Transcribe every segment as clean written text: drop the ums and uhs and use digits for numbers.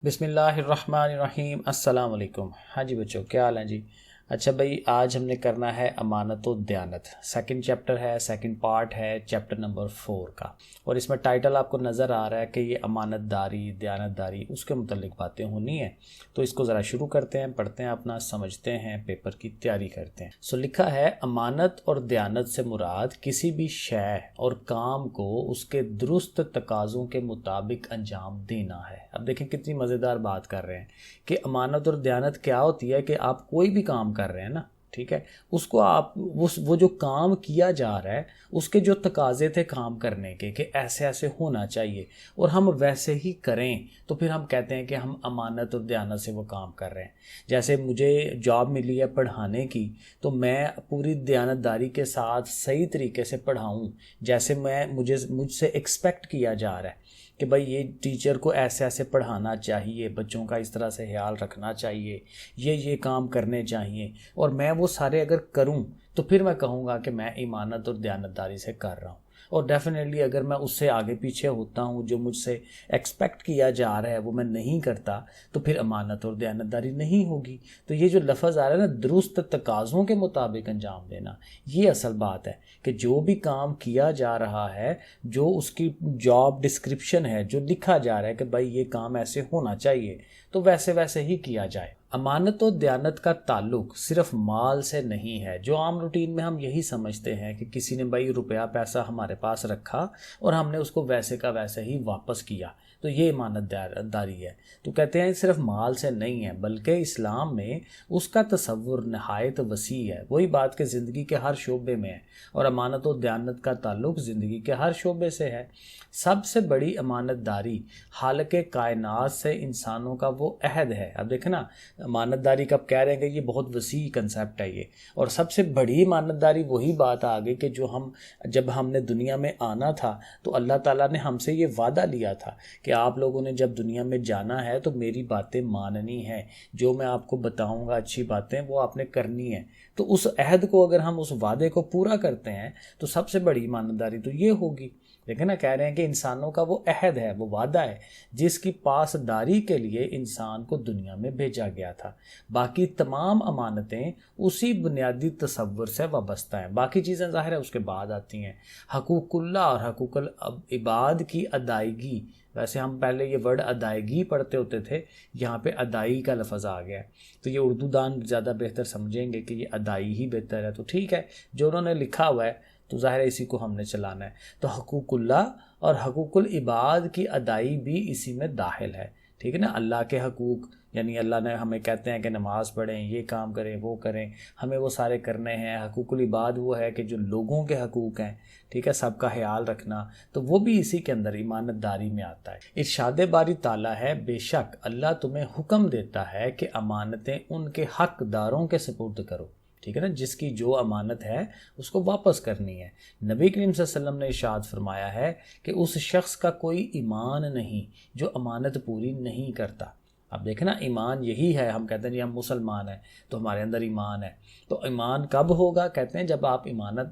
बिस्मिल्लाहिर्रहमानिर्रहीम अस्सलाम वालेकुम। हाँ जी बच्चों, क्या हाल है जी। अच्छा भाई, आज हमने करना है अमानत व दयानत। सेकंड चैप्टर है, सेकंड पार्ट है चैप्टर नंबर 4 का। और इसमें टाइटल आपको नज़र आ रहा है कि ये अमानतदारी दयानतदारी उसके मुतल्लिक बातें होनी है। तो इसको ज़रा शुरू करते हैं, पढ़ते हैं, अपना समझते हैं, पेपर की तैयारी करते हैं। सो लिखा है, अमानत और दयानत से मुराद किसी भी शय और काम को उसके दुरुस्त तकाज़ों के मुताबिक अंजाम देना है। अब देखें कितनी मज़ेदार बात कर रहे हैं कि अमानत और दयानत क्या होती है कि आप कोई भी काम कर रहे हैं ना, ठीक है, उसको आप वो जो काम किया जा रहा है उसके जो तकाजे थे काम करने के कि ऐसे ऐसे होना चाहिए और हम वैसे ही करें, तो फिर हम कहते हैं कि हम अमानत और दयानत से वो काम कर रहे हैं। जैसे मुझे जॉब मिली है पढ़ाने की, तो मैं पूरी दयानतदारी के साथ सही तरीके से पढ़ाऊँ, जैसे मुझसे एक्सपेक्ट किया जा रहा है कि भाई ये टीचर को ऐसे ऐसे पढ़ाना चाहिए, बच्चों का इस तरह से ख्याल रखना चाहिए, ये काम करने चाहिए, और मैं वो सारे अगर करूं तो फिर मैं कहूँगा कि मैं ईमानत और दयानतदारी से कर रहा हूँ। और डेफिनेटली अगर मैं उससे आगे पीछे होता हूँ, जो मुझसे एक्सपेक्ट किया जा रहा है वो मैं नहीं करता, तो फिर अमानत और दयानतदारी नहीं होगी। तो ये जो लफ्ज़ आ रहा है ना, दुरुस्त तकाज़ों के मुताबिक अंजाम देना, ये असल बात है कि जो भी काम किया जा रहा है, जो उसकी जॉब डिस्क्रिप्शन है, जो लिखा जा रहा है कि भाई ये काम ऐसे होना चाहिए, तो वैसे वैसे ही किया जाए। अमानत और दयानत का ताल्लुक सिर्फ माल से नहीं है, जो आम रूटीन में हम यही समझते हैं कि किसी ने भाई रुपया पैसा हमारे पास रखा और हमने उसको वैसे का वैसे ही वापस किया, तो ये ईमानतदारी है। तो कहते हैं सिर्फ माल से नहीं है, बल्कि इस्लाम में उसका तसव्वुर नहायत वसी है। वही बात कि ज़िंदगी के हर शोबे में है, और अमानत और दयानत का ताल्लुक ज़िंदगी के हर शोबे से है। सबसे बड़ी अमानतदारी हालके कायनात से इंसानों का वो अहद है। अब देखें ना, ईमानतदारी कब कह रहे हैं कि ये बहुत वसी कंसेप्ट है ये, और सबसे बड़ी ईमानतदारी वही बात आ गई कि जो हम जब हमने दुनिया में आना था तो अल्लाह ताला ने हमसे ये वादा लिया था कि आप लोगों ने जब दुनिया में जाना है तो मेरी बातें माननी है, जो मैं आपको बताऊंगा अच्छी बातें वो आपने करनी है। तो उस अहद को, अगर हम उस वादे को पूरा करते हैं, तो सबसे बड़ी ईमानदारी तो ये होगी। देखें ना, कह रहे हैं कि इंसानों का वो अहद है, वो वादा है, जिसकी पासदारी के लिए इंसान को दुनिया में भेजा गया था। बाकी तमाम अमानतें उसी बुनियादी तसव्वुर से वाबस्ता हैं। बाकी चीज़ें ज़ाहिर है उसके बाद आती हैं। हकूकुल्लाह और हकूकुल इबाद की अदायगी, वैसे हम पहले ये वर्ड अदायगी पढ़ते होते थे, यहाँ पे अदाई का लफ्ज़ आ गया है। तो ये उर्दू दान ज़्यादा बेहतर समझेंगे कि ये अदाई ही बेहतर है। तो ठीक है, जो उन्होंने लिखा हुआ है तो ज़ाहिर है इसी को हमने चलाना है। तो हकूकुल्लाह और हकूकुल इबाद की अदाई भी इसी में दाखिल है। ठीक है ना, अल्लाह के हकूक़, यानी अल्लाह ने हमें कहते हैं कि नमाज़ पढ़ें, ये काम करें, वो करें, हमें वो सारे करने हैं। हकूकुल इबाद वो है कि जो लोगों के हकूक़ हैं, ठीक है, सबका ख्याल रखना, तो वो भी इसी के अंदर ईमानतदारी में आता है। इरशाद बारी ताला है, बेशक अल्लाह तुम्हें हुक्म देता है कि अमानतें उनके हकदारों के सुपुर्द करो। ठीक है ना, जिसकी जो अमानत है उसको वापस करनी है। नबी करीम सल्लल्लाहु अलैहि वसल्लम ने इरशाद फरमाया है कि उस शख्स का कोई ईमान नहीं जो अमानत पूरी नहीं करता। अब देखें ना, ईमान यही है, हम कहते हैं जी हम मुसलमान हैं तो हमारे अंदर ईमान है। तो ईमान कब होगा? कहते हैं जब आप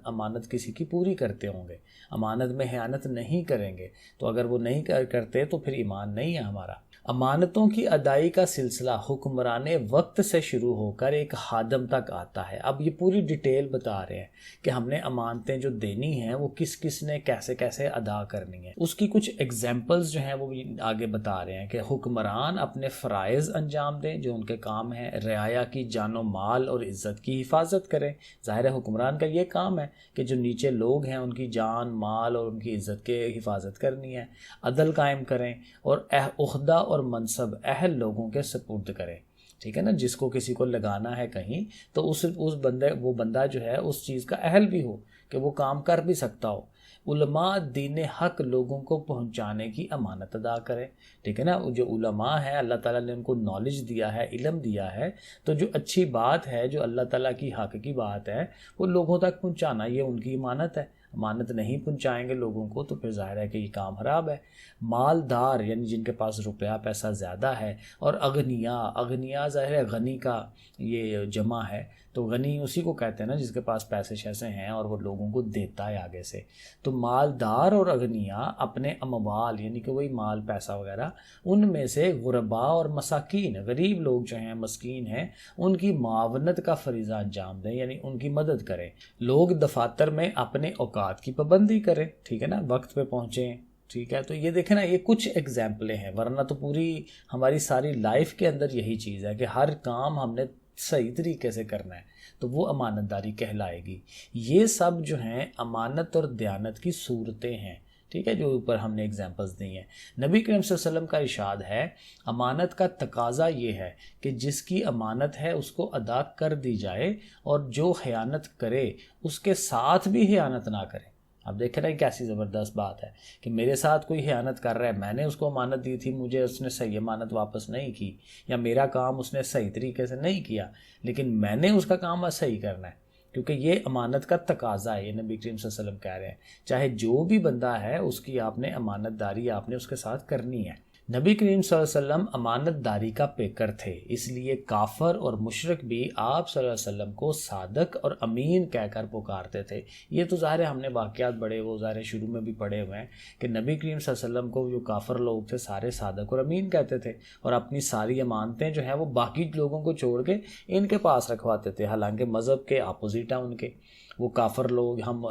अमानत किसी की पूरी करते होंगे, अमानत में ख़यानत नहीं करेंगे। तो अगर वो नहीं करते तो फिर ईमान नहीं है हमारा। अमानतों की अदाई का सिलसिला हुक्मराने वक्त से शुरू होकर एक खादम तक आता है। अब ये पूरी डिटेल बता रहे हैं कि हमने अमानतें जो देनी हैं वो किस किस ने कैसे कैसे अदा करनी है। उसकी कुछ एग्जाम्पल्स जो हैं वो भी आगे बता रहे हैं कि हुक्मरान अपने फ़राइज़ अंजाम दें, जो उनके काम है, रियाया की जानो माल और इज़्ज़त की हिफाजत करें। ज़ाहिर है हुक्मरान का ये काम है कि जो नीचे लोग हैं उनकी जान माल और उनकी इज़्ज़त की हिफाजत करनी है। अदल कायम करें और उहदा और मनसब अहल लोगों के सुपुर्द करें। ठीक है ना, जिसको किसी को लगाना है कहीं, तो उस वो बंदा जो है उस चीज़ का अहल भी हो कि वो काम कर भी सकता हो। उलमा दीन हक लोगों को पहुंचाने की अमानत अदा करें। ठीक है ना, जो उलमा है अल्लाह ताला ने उनको नॉलेज दिया है, इल्म दिया है, तो जो अच्छी बात है, जो अल्लाह ताला की हक की बात है, वो लोगों तक पहुंचाना, ये उनकी अमानत है। अमानत नहीं पहुंचाएंगे लोगों को तो फिर ज़ाहिर है कि ये काम ख़राब है। मालदार यानी जिनके पास रुपया पैसा ज़्यादा है, और अगनिया, अगनिया ज़ाहिर है गनी का ये जमा है, तो गनी उसी को कहते हैं ना जिसके पास पैसे शैसे हैं और वो लोगों को देता है आगे से। तो मालदार और अगनिया अपने अमवाल यानी कि वही माल पैसा वगैरह उनमें से गुरबा और मसाकीन गरीब लोग जो हैं मस्कीन हैं उनकी मावनत का फरीज़ा अंजाम दें, यानी उनकी मदद करें। लोग दफातर में अपने औकात की पाबंदी करें, ठीक है ना, वक्त पे पहुँचें, ठीक है। तो ये देखें ना, ये कुछ एग्जाम्पलें हैं, वरना तो पूरी हमारी सारी लाइफ के अंदर यही चीज़ है कि हर काम हमने सही तरीके से करना है, तो वो अमानतदारी कहलाएगी। ये सब जो हैं अमानत और दयानत की सूरतें हैं, ठीक है, जो ऊपर हमने एग्जांपल्स दी हैं। नबी करीम सल्लल्लाहु अलैहि वसल्लम का इरशाद है, अमानत का तकाजा ये है कि जिसकी अमानत है उसको अदा कर दी जाए और जो खयानत करे उसके साथ भी खयानत ना करे। अब देख रहे हैं कैसी ज़बरदस्त बात है कि मेरे साथ कोई खयानत कर रहा है, मैंने उसको अमानत दी थी, मुझे उसने सही अमानत वापस नहीं की, या मेरा काम उसने सही तरीके से नहीं किया, लेकिन मैंने उसका काम सही करना है, क्योंकि ये अमानत का तकाजा है। ये नबी करीम सल्लल्लाहु अलैहि वसल्लम कह रहे हैं, चाहे जो भी बंदा है उसकी आपने अमानतदारी आपने उसके साथ करनी है। नबी करीम सल्लल्लाहु अलैहि वसल्लम अमानतदारी का पेकर थे, इसलिए काफर और मुशरिक भी आप सल्लल्लाहु अलैहि वसल्लम को सादक और अमीन कहकर पुकारते थे। ये तो ज़ाहिर है हमने वाक़यात बड़े वो ज़ाहिर शुरू में भी पढ़े हुए हैं कि नबी करीम सल्लल्लाहु अलैहि वसल्लम को जो काफर लोग थे सारे सादक और अमीन कहते थे और अपनी सारी अमानतें जो हैं वो बाकी लोगों को छोड़ के इनके पास रखवाते थे। हालांकि मज़हब के अपोजिट है उनके, वो काफर लोग, हम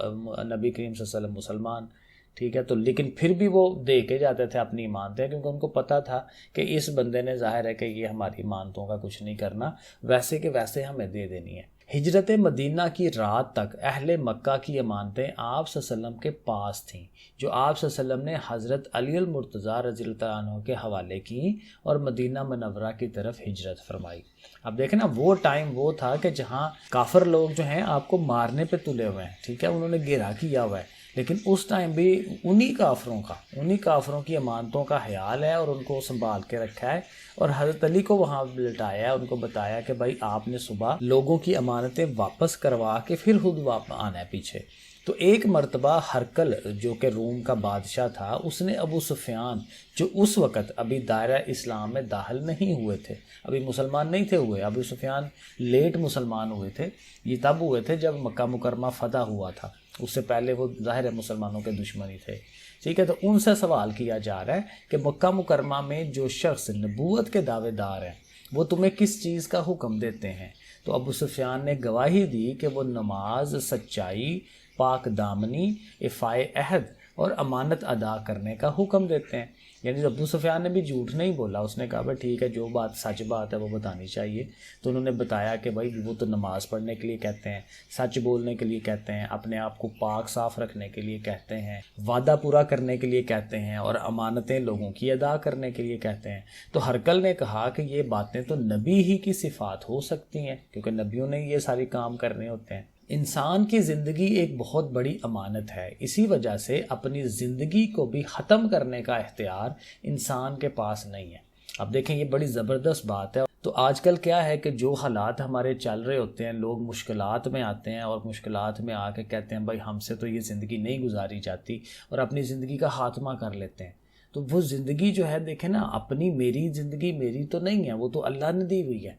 नबी करीम सल्लल्लाहु अलैहि वसल्लम मुसलमान, ठीक है। तो लेकिन फिर भी वो दे के जाते थे अपनी इमानतें, क्योंकि उनको पता था कि इस बंदे ने जाहिर है कि ये हमारी इमानतों का कुछ नहीं करना, वैसे के वैसे हमें दे देनी है। हिजरत मदीना की रात तक अहले मक्का की अमानतें आप सल्लल्लाहु अलैहि वसल्लम के पास थीं, जो आप सल्लल्लाहु अलैहि वसल्लम ने हज़रत अली अल मुर्तज़ा रज़ियल्लाहु अन्हु के हवाले की और मदीना मनव्वरा की तरफ हिजरत फरमाई। अब देखें ना, वो टाइम वो था कि जहाँ काफिर लोग जो हैं आपको मारने पे तुले हुए हैं, ठीक है, उन्होंने घेरा किया हुआ है, लेकिन उस टाइम भी उन्हीं काफरों की अमानतों का ख्याल है और उनको संभाल के रखा है और हज़रत अली को वहाँ लिटाया है, उनको बताया कि भाई आपने सुबह लोगों की अमानतें वापस करवा के फिर खुद वापस आना है पीछे। तो एक मर्तबा हरकल जो कि रूम का बादशाह था, उसने अबू सुफियान जो उस वक़्त अभी दायरा इस्लाम में दाखिल नहीं हुए थे, अभी मुसलमान नहीं थे हुए, अबू सुफियान लेट मुसलमान हुए थे, ये तब हुए थे जब मक्का मुकरमा फतह हुआ था, उससे पहले वो ज़ाहिर है मुसलमानों के दुश्मन ही थे, ठीक है। तो उनसे सवाल किया जा रहा है कि मक्का मुकरमा में जो शख्स नबूवत के दावेदार हैं वो तुम्हें किस चीज़ का हुक्म देते हैं। तो अबू सुफियान ने गवाही दी कि वो नमाज, सच्चाई, पाक दामनी, इफ़ाए अहद और अमानत अदा करने का हुक्म देते हैं। यानी अबू सुफियान ने भी झूठ नहीं बोला, उसने कहा भाई ठीक है, जो बात सच बात है वो बतानी चाहिए। तो उन्होंने बताया कि भाई वो तो नमाज़ पढ़ने के लिए कहते हैं, सच बोलने के लिए कहते हैं, अपने आप को पाक साफ़ रखने के लिए कहते हैं, वादा पूरा करने के लिए कहते हैं और अमानतें लोगों की अदा करने के लिए कहते हैं। तो हरकल ने कहा कि ये बातें तो नबी ही की सिफ़ात हो सकती हैं, क्योंकि नबियों ने ये सारे काम करने होते हैं। इंसान की ज़िंदगी एक बहुत बड़ी अमानत है, इसी वजह से अपनी ज़िंदगी को भी ख़त्म करने का इख्तियार इंसान के पास नहीं है। अब देखें, ये बड़ी ज़बरदस्त बात है। तो आजकल क्या है कि जो हालात हमारे चल रहे होते हैं, लोग मुश्किलात में आते हैं और मुश्किलात में आके कहते हैं भाई हमसे तो ये ज़िंदगी नहीं गुजारी जाती और अपनी ज़िंदगी का खात्मा कर लेते हैं। तो वो ज़िंदगी जो है देखें ना, अपनी मेरी ज़िंदगी मेरी तो नहीं है, वो तो अल्लाह ने दी हुई है।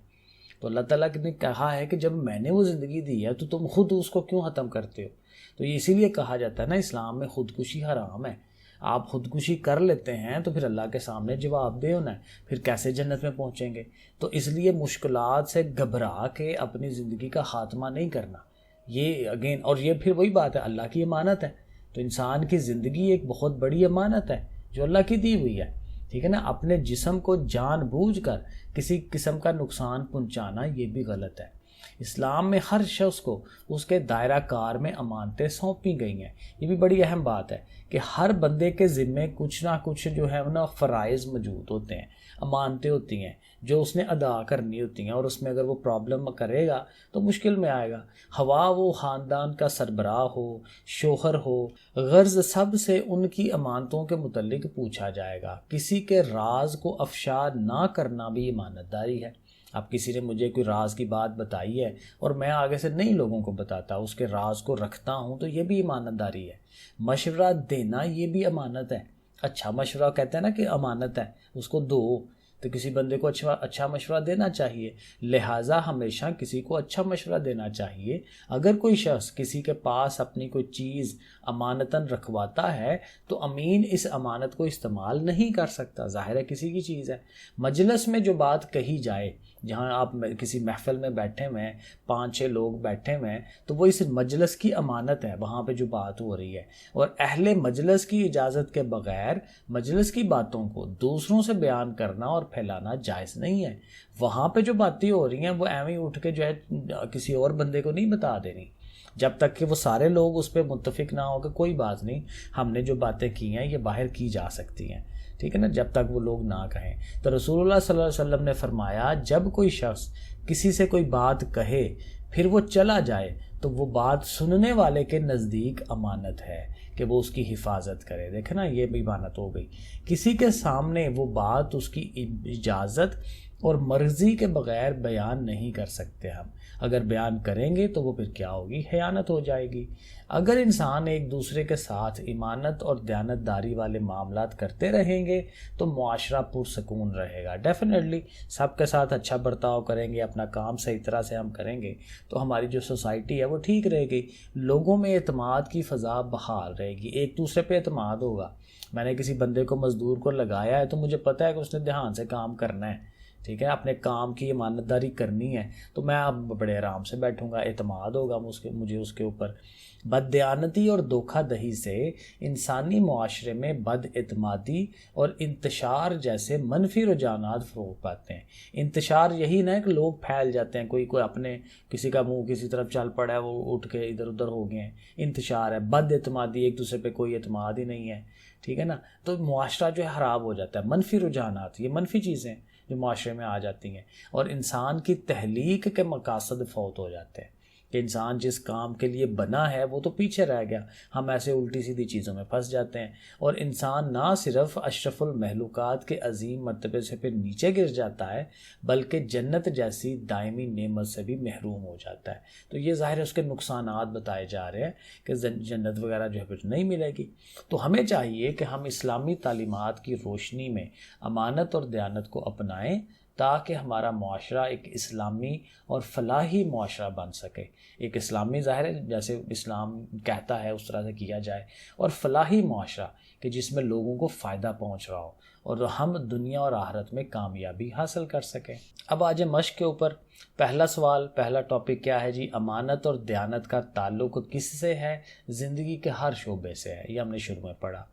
तो अल्लाह ताला ने कहा है कि जब मैंने वो ज़िंदगी दी है तो तुम खुद उसको क्यों ख़त्म करते हो। तो ये इसीलिए कहा जाता है ना, इस्लाम में ख़ुदकुशी हराम है। आप ख़ुदकुशी कर लेते हैं तो फिर अल्लाह के सामने जवाब दे होना है, फिर कैसे जन्नत में पहुँचेंगे। तो इसलिए मुश्किलात से घबरा के अपनी ज़िंदगी का ख़ात्मा नहीं करना, ये अगेन, और ये फिर वही बात है, अल्लाह की अमानत है। तो इंसान की ज़िंदगी एक बहुत बड़ी अमानत है जो अल्लाह की दी हुई है, ठीक है ना। अपने जिस्म को जानबूझकर किसी किस्म का नुकसान पहुंचाना ये भी गलत है। इस्लाम में हर शख्स को उसके दायरा कार में अमानतें सौंपी गई हैं। ये भी बड़ी अहम बात है कि हर बंदे के ज़िम्मे कुछ ना कुछ जो है ना फ़राइज़ मौजूद होते हैं, अमानतें होती हैं जो उसने अदा करनी होती हैं, और उसमें अगर वो प्रॉब्लम करेगा तो मुश्किल में आएगा। हवा वो ख़ानदान का सरबराह हो, शोहर हो, गर्ज सब से उनकी अमानतों के मुतल्लिक पूछा जाएगा। किसी के राज को अफशा ना करना भी ईमानदारी है। अब किसी ने मुझे कोई राज की बात बताई है और मैं आगे से नहीं लोगों को बताता, उसके राज को रखता हूँ, तो ये भी ईमानदारी है। मशवरा देना ये भी अमानत है। अच्छा मशवरा कहते हैं ना कि अमानत है, उसको दो, तो किसी बंदे को अच्छा मशवरा देना चाहिए। लिहाजा हमेशा किसी को अच्छा मशवरा देना चाहिए। अगर कोई शख्स किसी के पास अपनी कोई चीज़ अमानतन रखवाता है तो अमीन इस अमानत को इस्तेमाल नहीं कर सकता। ज़ाहिर है किसी की चीज़ है। मजलिस में जो बात कही जाए, जहाँ आप किसी महफिल में बैठे हुए हैं, 5-6 लोग बैठे हुए हैं, तो वो इस मजलिस की अमानत है, वहाँ पे जो बात हो रही है। और अहले मजलिस की इजाज़त के बग़ैर मजलिस की बातों को दूसरों से बयान करना और फैलाना जायज़ नहीं है। वहाँ पे जो बातें हो रही हैं वो एवं ही उठ के जो है किसी और बंदे को नहीं बता देनी। जब तक कि वो सारे लोग उस पर मुत्तफिक ना हो कि कोई बात नहीं, हमने जो बातें की हैं ये बाहर की जा सकती हैं, ठीक है ना, जब तक वो लोग ना कहें। तो रसूलुल्लाह सल्लल्लाहु अलैहि वसल्लम ने फरमाया, जब कोई शख्स किसी से कोई बात कहे फिर वो चला जाए तो वो बात सुनने वाले के नज़दीक अमानत है कि वो उसकी हिफाजत करे। देखे ना, ये भी अमानत हो गई। किसी के सामने वो बात उसकी इजाज़त और मर्ज़ी के बग़ैर बयान नहीं कर सकते हम। अगर बयान करेंगे तो वो फिर क्या होगी, खयानत हो जाएगी। अगर इंसान एक दूसरे के साथ ईमानत और दयानतदारी वाले मामलात करते रहेंगे तो मुआशरा पुरसकून रहेगा। डेफिनेटली सबके साथ अच्छा बर्ताव करेंगे, अपना काम सही तरह से हम करेंगे तो हमारी जो सोसाइटी है वो ठीक रहेगी। लोगों में एतमाद की फ़ज़ा बहाल रहेगी, एक दूसरे पे एतमाद होगा। मैंने किसी बंदे को मज़दूर को लगाया है तो मुझे पता है कि उसने ध्यान से काम करना है, ठीक है, अपने काम की ईमानतदारी करनी है, तो मैं अब बड़े आराम से बैठूंगा, एतमाद होगा मुझे उसके ऊपर। बददयानती और धोखाधड़ी से इंसानी मुआशरे में बदएतमादी और इंतशार जैसे मनफी रुझानात फ़रोग़ पाते हैं। इंतशार यही ना है कि लोग फैल जाते हैं, कोई अपने किसी का मुंह किसी तरफ चल पड़ा है, वो उठ के इधर उधर हो गए हैं, इंतशार है। बदएतमादी, एक दूसरे पे कोई एतमाद ही नहीं है, ठीक है ना, तो मुआशरा जो है ख़राब हो जाता है। मनफी रुझानात, ये मनफी चीज़ें जो माशरे में आ जाती हैं और इंसान की तहलीक के मकासद फौत हो जाते हैं कि इंसान जिस काम के लिए बना है वो तो पीछे रह गया। हम ऐसे उल्टी सीधी चीज़ों में फंस जाते हैं और इंसान ना सिर्फ अशरफुल महलूकात के अजीम मर्तबे से फिर नीचे गिर जाता है बल्कि जन्नत जैसी दायमी नेमत से भी महरूम हो जाता है। तो ये ज़ाहिर है उसके नुकसानात बताए जा रहे हैं कि जन्नत वगैरह जो है फिर नहीं मिलेगी। तो हमें चाहिए कि हम इस्लामी तालीमात की रोशनी में अमानत और दयानत को अपनाएं ताकि हमारा मुआशरा एक इस्लामी और फलाही मुआशरा बन सके। एक इस्लामी ज़ाहिर है जैसे इस्लाम कहता है उस तरह से किया जाए, और फलाही मुआशरा कि जिसमें लोगों को फ़ायदा पहुंच रहा हो और हम दुनिया और आखिरत में कामयाबी हासिल कर सकें। अब आज मश्क के ऊपर पहला सवाल, पहला टॉपिक क्या है जी, अमानत और दयानत का ताल्लुक़ किससे है? ज़िंदगी के हर शोबे से है, ये हमने शुरू में पढ़ा।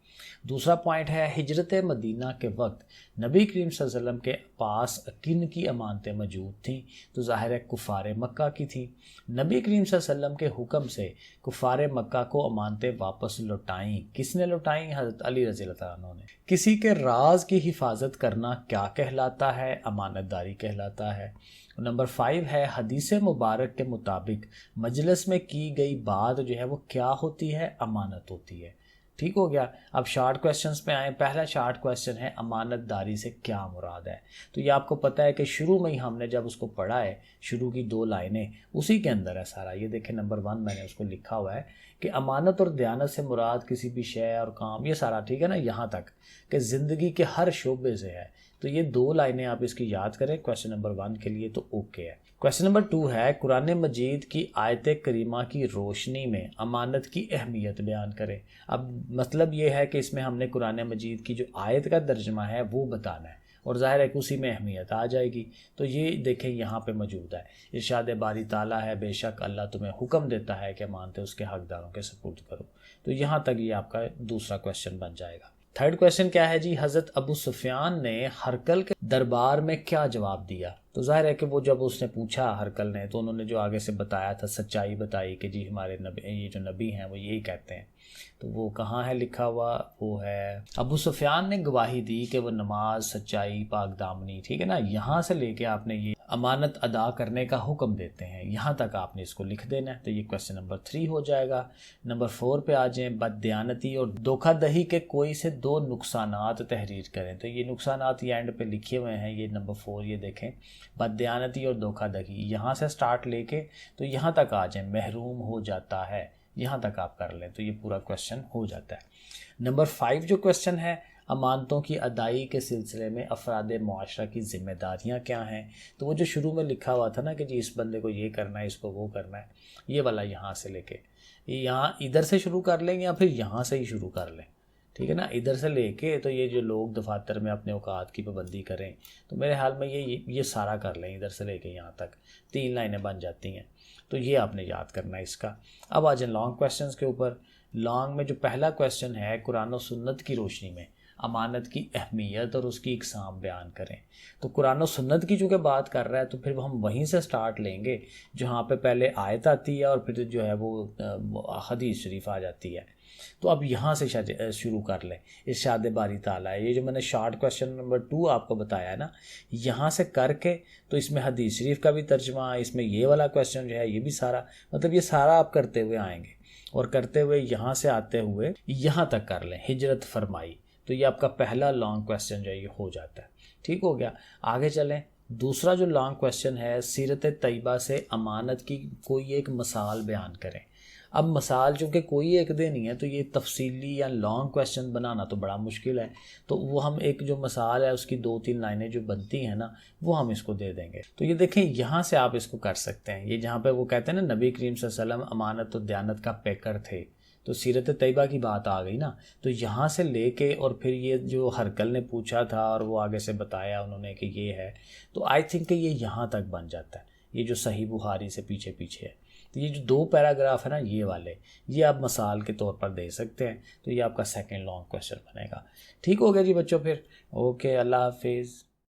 दूसरा पॉइंट है, हिजरत मदीना के वक्त नबी करीम सल्लल्लाहु अलैहि वसल्लम के पास किन की अमानतें मौजूद थीं? तो ज़ाहिर है कुफ़ार मक्का की थी। नबी करीम सल्लल्लाहु अलैहि वसल्लम के हुक्म से कुफ़ार मक्का को अमानतें वापस लौटाईं। किसने लौटाईं? हज़रत अली रज़ियल्लाहु अन्हु ने। किसी के राज की हिफाजत करना क्या कहलाता है? अमानतदारी कहलाता है। नंबर 5 है, हदीस मुबारक के मुताबिक मजलिस में की गई बात जो है वो क्या होती है? अमानत होती है। ठीक हो गया। अब शार्ट क्वेश्चंस पे आए। पहला शार्ट क्वेश्चन है, अमानतदारी से क्या मुराद है? तो ये आपको पता है कि शुरू में ही हमने जब उसको पढ़ा है, शुरू की 2 लाइनें उसी के अंदर है सारा। ये देखें नंबर 1 मैंने उसको लिखा हुआ है कि अमानत और दयानत से मुराद किसी भी शय और काम, ये सारा ठीक है ना, यहाँ तक कि ज़िंदगी के हर शोबे से है। तो ये 2 लाइनें आप इसकी याद करें क्वेश्चन नंबर 1 के लिए, तो ओके है। क्वेश्चन नंबर 2 है, कुरान मजीद की आयत करीमा की रोशनी में अमानत की अहमियत बयान करें। अब मतलब ये है कि इसमें हमने कुरान मजीद की जो आयत का तर्जमा है वो बताना है और ज़ाहिर है कि उसी में अहमियत आ जाएगी। तो ये देखें यहाँ पे मौजूद है, इरशाद बारी ताला है, बेशक अल्लाह तुम्हें हुक्म देता है कि अमानतें उसके हकदारों के सुपुर्द करो। तो यहाँ तक ये आपका दूसरा क्वेश्चन बन जाएगा। थर्ड क्वेश्चन क्या है जी, हज़रत अबू सुफियान ने हरकल के दरबार में क्या जवाब दिया? तो जाहिर है कि वो जब उसने पूछा हरकल ने, तो उन्होंने जो आगे से बताया था, सच्चाई बताई कि जी हमारे नबी, ये जो नबी हैं वो यही कहते हैं। तो वो कहाँ है लिखा हुआ? वो है, अबू सुफियान ने गवाही दी कि वो नमाज, सच्चाई, पाकदामनी, ठीक है ना, यहाँ से लेके आपने ये अमानत अदा करने का हुक्म देते हैं, यहाँ तक आपने इसको लिख देना है। तो ये क्वेश्चन नंबर 3 हो जाएगा। नंबर 4 पे आ जाएं, बददयानती और धोखाधड़ी के कोई से 2 नुकसानात तहरीर करें। तो ये नुकसानात ये एंड पे लिखे हुए हैं, ये नंबर 4 ये देखें, बददयानती और धोखाधड़ी, यहाँ से स्टार्ट लेके तो यहाँ तक आ जाएं, महरूम हो जाता है, यहाँ तक आप कर लें तो ये पूरा क्वेश्चन हो जाता है। नंबर 5 जो क्वेश्चन है, अमानतों की अदाई के सिलसिले में अफराद मुआशरा की ज़िम्मेदारियाँ क्या हैं। तो वो जो शुरू में लिखा हुआ था ना कि जी इस बंदे को ये करना है, इसको वो करना है, ये वाला यहाँ से लेके यहाँ इधर से शुरू कर लेंगे या फिर यहाँ से ही शुरू कर लें, ठीक है ना। इधर से लेके तो ये जो लोग दफातर में अपने औकात की पाबंदी करें, तो मेरे हाल में ये सारा कर लें, इधर से लेके यहाँ तक 3 लाइनें बन जाती हैं। तो ये आपने याद करना है इसका। अब आ जाए लॉन्ग क्वेश्चंस के ऊपर। लॉन्ग में जो पहला क्वेश्चन है, कुरान और सुन्नत की रोशनी में अमानत की अहमियत और उसकी इकसाम बयान करें। तो कुरान और सुन्नत की चूँकि बात कर रहा है तो फिर हम वहीं से स्टार्ट लेंगे जहाँ पे पहले आयत आती है और फिर जो है वो हदीस शरीफ आ जाती है। तो अब यहाँ से शुरू कर लें। इरशाद बारी ताला है, ये जो मैंने शॉर्ट क्वेश्चन नंबर 2 आपको बताया है ना, यहाँ से करके तो इसमें हदीस शरीफ का भी तर्जमा, इसमें ये वाला क्वेश्चन जो है ये भी सारा, मतलब ये सारा आप करते हुए आएंगे और करते हुए यहाँ से आते हुए यहाँ तक कर लें हिजरत फरमाई। तो ये आपका पहला लॉन्ग क्वेश्चन जो है ये हो जाता है। ठीक हो गया। आगे चलें। दूसरा जो लॉन्ग क्वेश्चन है, सीरत तैयबा से अमानत की कोई एक मिसाल बयान करें। अब मिसाल चूँकि कोई एक दे नहीं है तो ये तफसीली या लॉन्ग क्वेश्चन बनाना तो बड़ा मुश्किल है। तो वो हम एक जो मिसाल है उसकी 2-3 लाइनें जो बनती हैं ना, वो हम इसको दे देंगे। तो ये देखें यहाँ से आप इसको कर सकते हैं। ये जहाँ पे वो कहते हैं ना नबी करीम सल्लल्लाहु अलैहि वसल्लम अमानत और दयानत का पैकर थे, तो सीरत तैयबा की बात आ गई ना, तो यहाँ से लेके और फिर ये जो हरकल ने पूछा था और वो आगे से बताया उन्होंने कि ये है, तो आई थिंक ये यहाँ तक बन जाता है, ये जो सही बुखारी से पीछे पीछे है। तो ये जो 2 पैराग्राफ है ना ये वाले, ये आप मिसाल के तौर पर दे सकते हैं। तो ये आपका सेकंड लॉन्ग क्वेश्चन बनेगा। ठीक हो गया जी बच्चों। फिर ओके, अल्लाह हाफिज़।